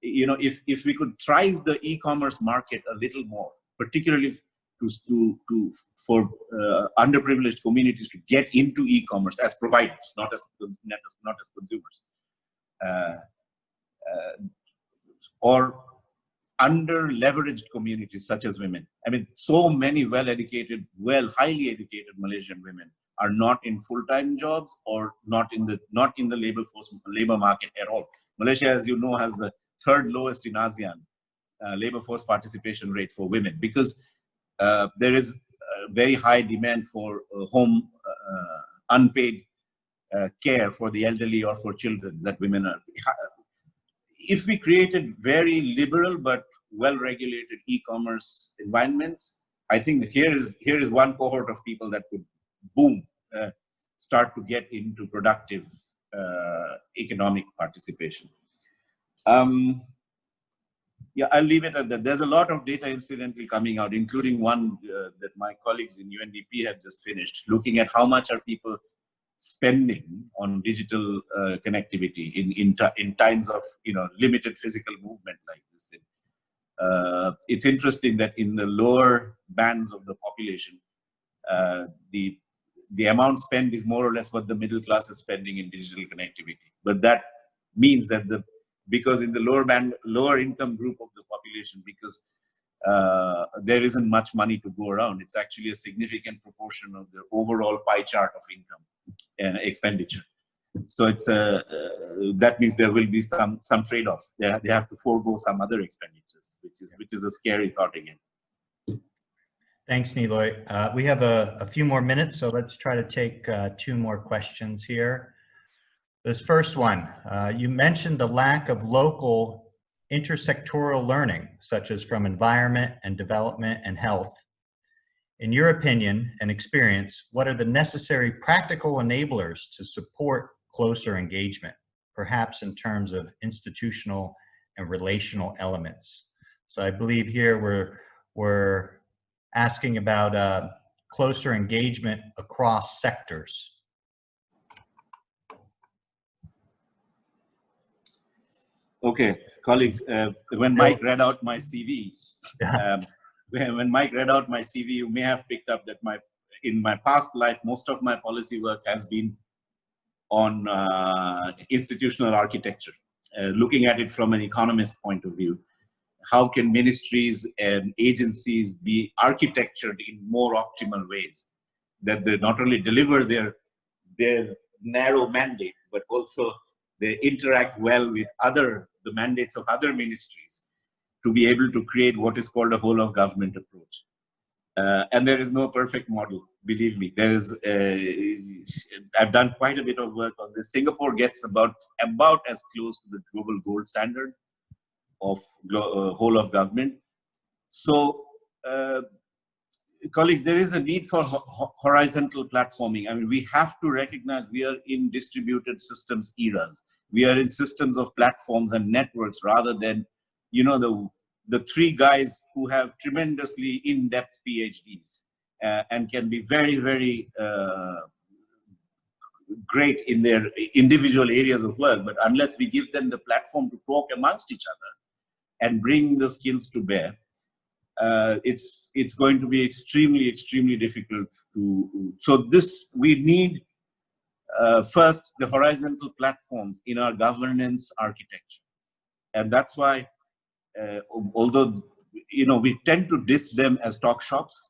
if we could drive the e-commerce market a little more, particularly for underprivileged communities to get into e-commerce as providers, not as consumers, or under-leveraged communities such as women. I mean, so many well-educated, highly educated Malaysian women are not in full-time jobs or not in the labor market at all. Malaysia, as you know, has the third lowest in ASEAN labor force participation rate for women because there is a very high demand for home unpaid care for the elderly or for children that women are. If we created very liberal but well-regulated e-commerce environments, I think here is one cohort of people that could boom, start to get into productive economic participation. Yeah, I'll leave it at that. There's a lot of data incidentally coming out, including one that my colleagues in UNDP have just finished, looking at how much are people spending on digital connectivity in times of limited physical movement like this. It's interesting that in the lower bands of the population, the amount spent is more or less what the middle class is spending in digital connectivity. But that means that because in the lower income group of the population, because there isn't much money to go around, it's actually a significant proportion of the overall pie chart of income and expenditure. So it's that means there will be some trade-offs. They have to forego some other expenditures, which is a scary thought again. Thanks, Niloy. We have a few more minutes, so let's try to take 2 more questions here. This first one, you mentioned the lack of local intersectoral learning, such as from environment and development and health. In your opinion and experience, what are the necessary practical enablers to support closer engagement, perhaps in terms of institutional and relational elements? So I believe here we're asking about closer engagement across sectors. Okay, colleagues, when Mike read out my CV, when Mike read out my CV, you may have picked up that in my past life, most of my policy work has been on institutional architecture, looking at it from an economist point of view. How can ministries and agencies be architectured in more optimal ways that they not only deliver their narrow mandate, but also they interact well with the mandates of other ministries to be able to create what is called a whole of government approach. And there is no perfect model, believe me. There is, I've done quite a bit of work on this. Singapore gets about as close to the global gold standard of whole of government. So, colleagues, there is a need for horizontal platforming. I mean, we have to recognize we are in distributed systems eras. We are in systems of platforms and networks rather than, you know, the 3 guys who have tremendously in-depth PhDs and can be very, very great in their individual areas of work. But unless we give them the platform to talk amongst each other and bring the skills to bear, it's going to be extremely difficult to. So we need first the horizontal platforms in our governance architecture, and that's why although we tend to diss them as talk shops,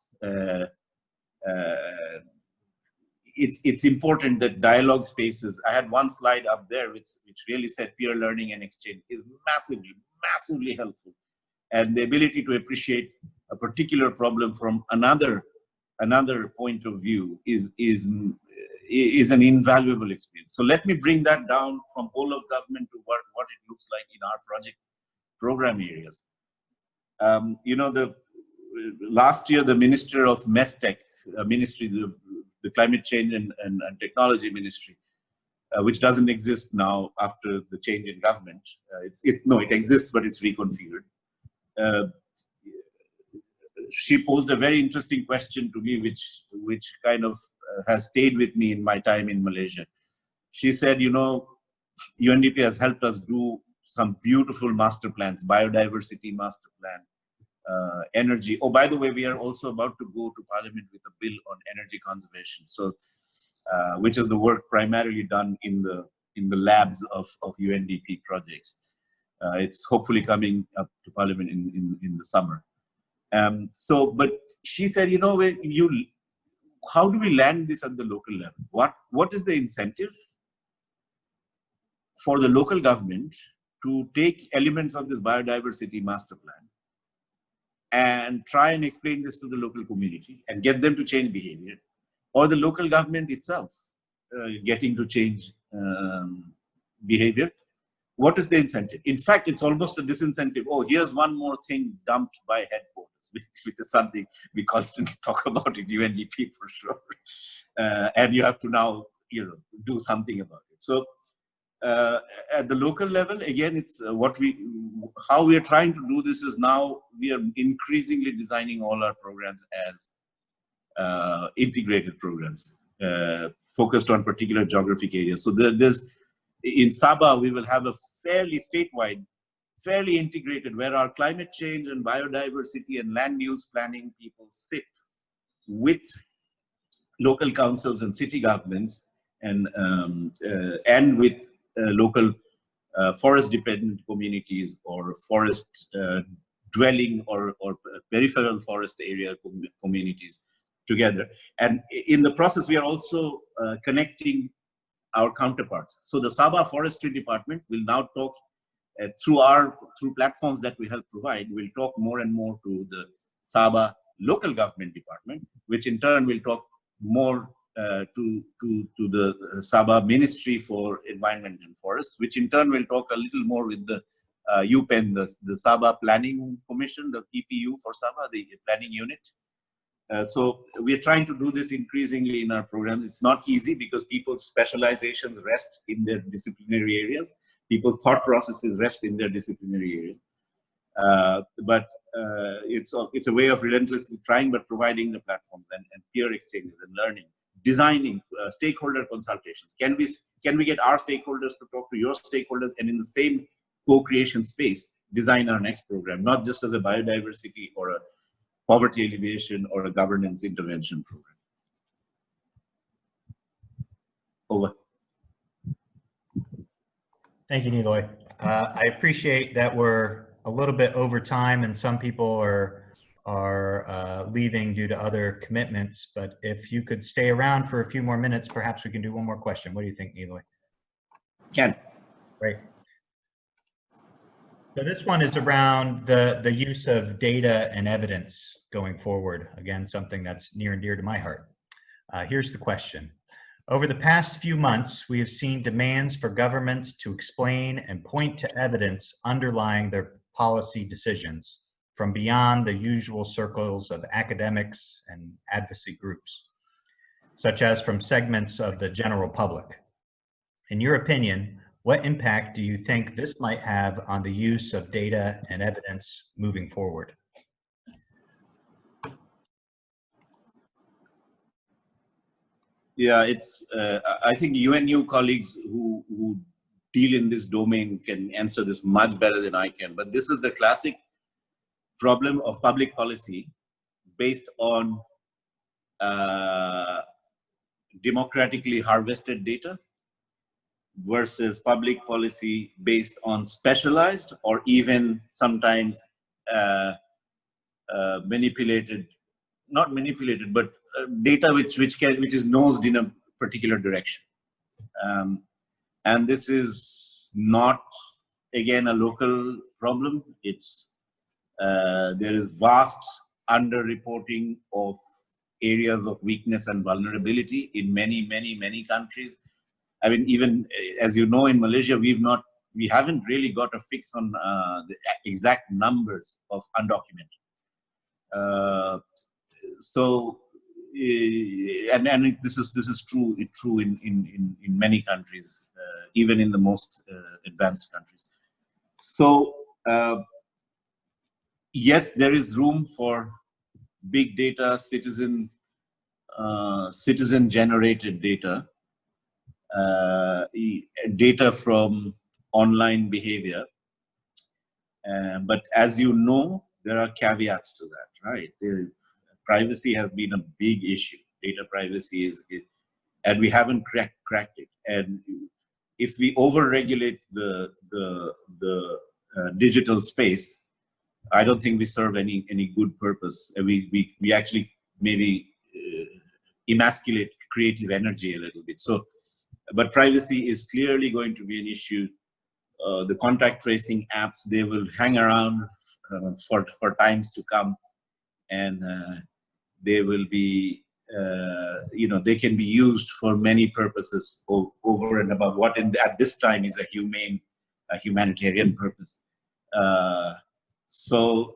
it's important that dialogue spaces. I had one slide up there which really said peer learning and exchange is massively helpful, and the ability to appreciate a particular problem from another point of view is an invaluable experience. So let me bring that down from whole of government to what it looks like in our project program areas. Last year the Minister of MESTEC ministry, the Climate Change and Technology Ministry, which doesn't exist now after the change in government. It exists, but it's reconfigured. She posed a very interesting question to me, which kind of has stayed with me in my time in Malaysia. She said, UNDP has helped us do some beautiful master plans, biodiversity master plan, energy. Oh, by the way, we are also about to go to Parliament with a bill on energy conservation. So, which is the work primarily done in the labs of UNDP projects. It's hopefully coming up to Parliament in the summer. But she said, how do we land this at the local level? What is the incentive for the local government to take elements of this biodiversity master plan and try and explain this to the local community and get them to change behavior, or the local government itself getting to change behavior? What is the incentive? In fact, it's almost a disincentive. Oh, here's one more thing dumped by headquarters, which is something we constantly talk about in UNDP for sure. And you have to now, do something about it. So at the local level, again, it's how we are trying to do this is now we are increasingly designing all our programs as integrated programs, focused on particular geographic areas. So in Sabah, we will have a fairly statewide, fairly integrated, where our climate change and biodiversity and land use planning people sit with local councils and city governments and with local forest-dependent communities or forest dwelling or peripheral forest area communities together. And in the process, we are also connecting our counterparts. So the Sabah Forestry Department will now talk through platforms that we help provide. We'll talk more and more to the Sabah local government department, which in turn will talk more to the Sabah Ministry for Environment and Forest, which in turn will talk a little more with the UPEN, the Sabah Planning Commission, the PPU for Sabah, the planning unit. So we're trying to do this increasingly in our programs. It's not easy because people's specializations rest in their disciplinary areas. People's thought processes rest in their disciplinary areas. But it's a way of relentlessly trying, but providing the platforms and peer exchanges and learning, designing stakeholder consultations. Can we get our stakeholders to talk to your stakeholders, and in the same co-creation space, design our next program, not just as a biodiversity or a poverty alleviation or a governance intervention program. Over. Thank you, Niloy. I appreciate that we're a little bit over time and some people are leaving due to other commitments, but if you could stay around for a few more minutes, perhaps we can do one more question. What do you think, Niloy? Can. Great. So this one is around the use of data and evidence going forward. Again, something that's near and dear to my heart. Here's the question. Over the past few months, we have seen demands for governments to explain and point to evidence underlying their policy decisions from beyond the usual circles of academics and advocacy groups, such as from segments of the general public. In your opinion, what impact do you think this might have on the use of data and evidence moving forward? Yeah, it's. I think UNU colleagues who deal in this domain can answer this much better than I can. But this is the classic problem of public policy based on democratically harvested data versus public policy based on specialized or even sometimes manipulated, not manipulated, but data which is nosed in a particular direction. And this is not, again, a local problem. It's there is vast underreporting of areas of weakness and vulnerability in many countries. I mean, even as you know, in Malaysia, we haven't really got a fix on the exact numbers of undocumented. And this is true in many countries, even in the most advanced countries. So yes, there is room for big data, citizen generated data. Data from online behavior, but as you know, there are caveats to that, right? Privacy has been a big issue. Data privacy is and we haven't cracked it. And if we over-regulate the digital space, I don't think we serve any good purpose. We actually maybe emasculate creative energy a little bit. So. But privacy is clearly going to be an issue. The contact tracing apps, they will hang around for times to come, and they will be, they can be used for many purposes over and above what at this time is a humanitarian purpose. So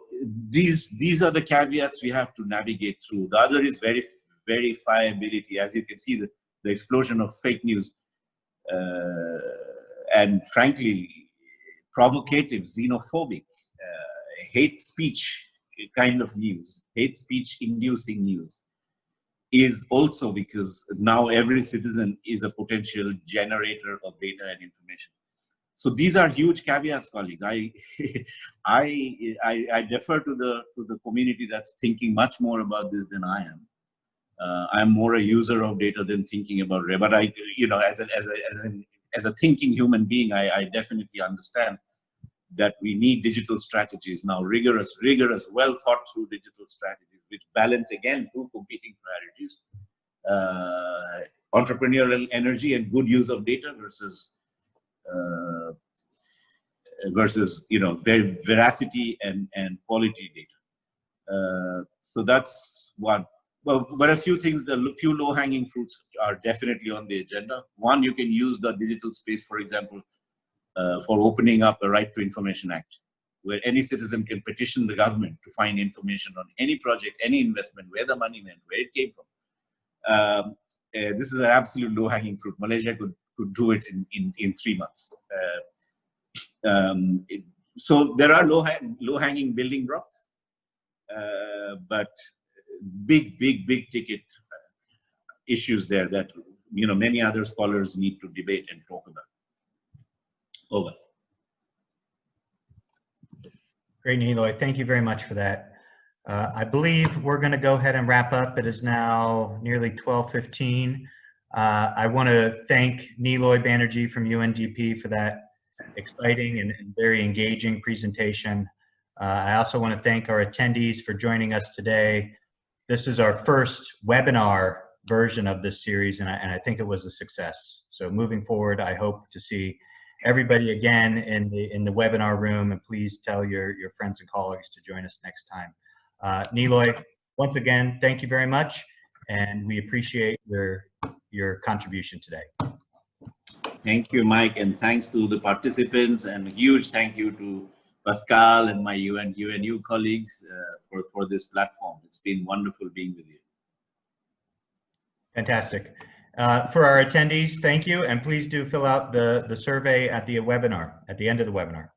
these are the caveats we have to navigate through. The other is verifiability. As you can see, the explosion of fake news and frankly provocative, xenophobic, hate speech kind of news, hate speech inducing news, is also because now every citizen is a potential generator of data and information. So these are huge caveats, colleagues. I defer to the community that's thinking much more about this than I am. I'm more a user of data than thinking about it. But as a thinking human being, I definitely understand that we need digital strategies now, rigorous, well thought through digital strategies, which balance again two competing priorities: entrepreneurial energy and good use of data versus veracity and quality data. So that's one. Well, but a few things, the few low-hanging fruits are definitely on the agenda. One, you can use the digital space, for example, for opening up a Right to Information Act, where any citizen can petition the government to find information on any project, any investment, where the money went, where it came from. This is an absolute low-hanging fruit. Malaysia could do it in 3 months. So there are low-hanging building blocks, but big ticket issues there that many other scholars need to debate and talk about. Over. Great, Niloy. Thank you very much for that. I believe we're going to go ahead and wrap up. It is now nearly 12:15. I want to thank Niloy Banerjee from UNDP for that exciting and very engaging presentation. I also want to thank our attendees for joining us today. This is our first webinar version of this series, and I think it was a success. So moving forward, I hope to see everybody again in the webinar room, and please tell your friends and colleagues to join us next time. Niloy, once again, thank you very much, and we appreciate your contribution today. Thank you, Mike, and thanks to the participants, and a huge thank you to Pascal and my UNU colleagues for this platform. It's been wonderful being with you. Fantastic. For our attendees, thank you, and please do fill out the survey at the webinar, at the end of the webinar.